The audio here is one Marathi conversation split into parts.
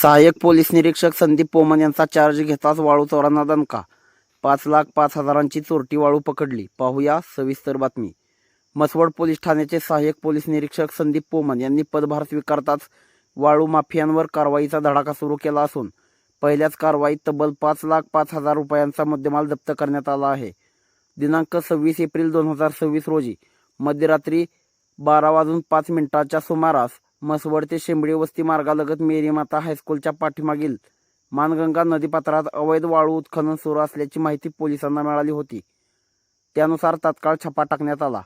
सहाय्यक पोलीस निरीक्षक संदीप पोमन यांचा चार्ज घेताच वाळू चोरांना दणका. 5,05,000ची चोरटी वाळू पकडली. पाहूया सविस्तर बातमी. म्हसवड पोलीस ठाण्याचे सहाय्यक पोलीस निरीक्षक संदीप पोमन यांनी पदभार स्वीकारताच वाळू माफियांवर कारवाईचा धडाका सुरू केला असून पहिल्याच कारवाईत तब्बल 5,05,000 रुपयांचा मुद्देमाल जप्त करण्यात आला आहे. दिनांक 26 एप्रिल 2026 रोजी मध्यरात्री 12:05 सुमारास म्हसवड ते शेंबडी वस्ती मार्गालगत मेरी माता हायस्कूलच्या पाठीमागील मानगंगा नदीपात्रात अवैध वाळू उत्खनन सुरू असल्याची माहिती पोलिसांना मिळाली होती. त्यानुसार तात्काळ छापा टाकण्यात आला.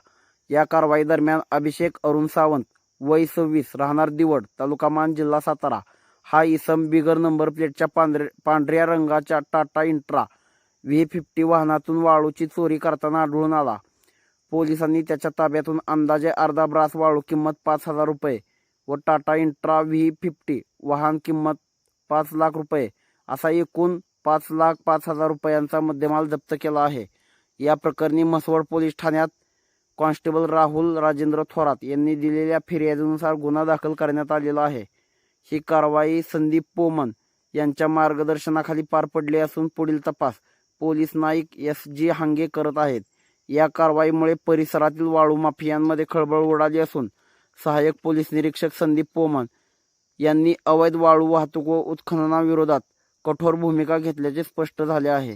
या कारवाई दरम्यान अभिषेक अरुण सावंत वय 26 राहणार दिवड तालुका मान जिल्हा सातारा हा इसम बिगर नंबर प्लेटच्या पांढऱ्या रंगाच्या टाटा इंट्रा V50 वाहनातून वाळूची चोरी करताना आढळून आला. पोलिसांनी त्याच्या ताब्यातून अंदाजे अर्धा ब्रास वाळू किंमत 5,000 रुपये व टाटा इंट्रा V50 वाहन किंमत 5 लाख रुपये असा एकूण 5,05,000 रुपयांचा मुद्देमाल जप्त केला आहे. या प्रकरणी म्हसवड पोलीस ठाण्यात कॉन्स्टेबल राहुल राजेंद्र थोरात यांनी दिलेल्या फिर्यादीनुसार गुन्हा दाखल करण्यात आलेला आहे. ही कारवाई संदीप पोमन यांच्या मार्गदर्शनाखाली पार पडली असून पुढील तपास पोलीस नाईक SG हांगे करत आहेत. या कारवाईमुळे परिसरातील वाळू माफियांमध्ये खळबळ उडाली असून सहाय्यक पोलीस निरीक्षक संदीप पोमन यांनी अवैध वाळू वाहतूक व उत्खननाविरोधात कठोर भूमिका घेतल्याचे स्पष्ट झाले आहे.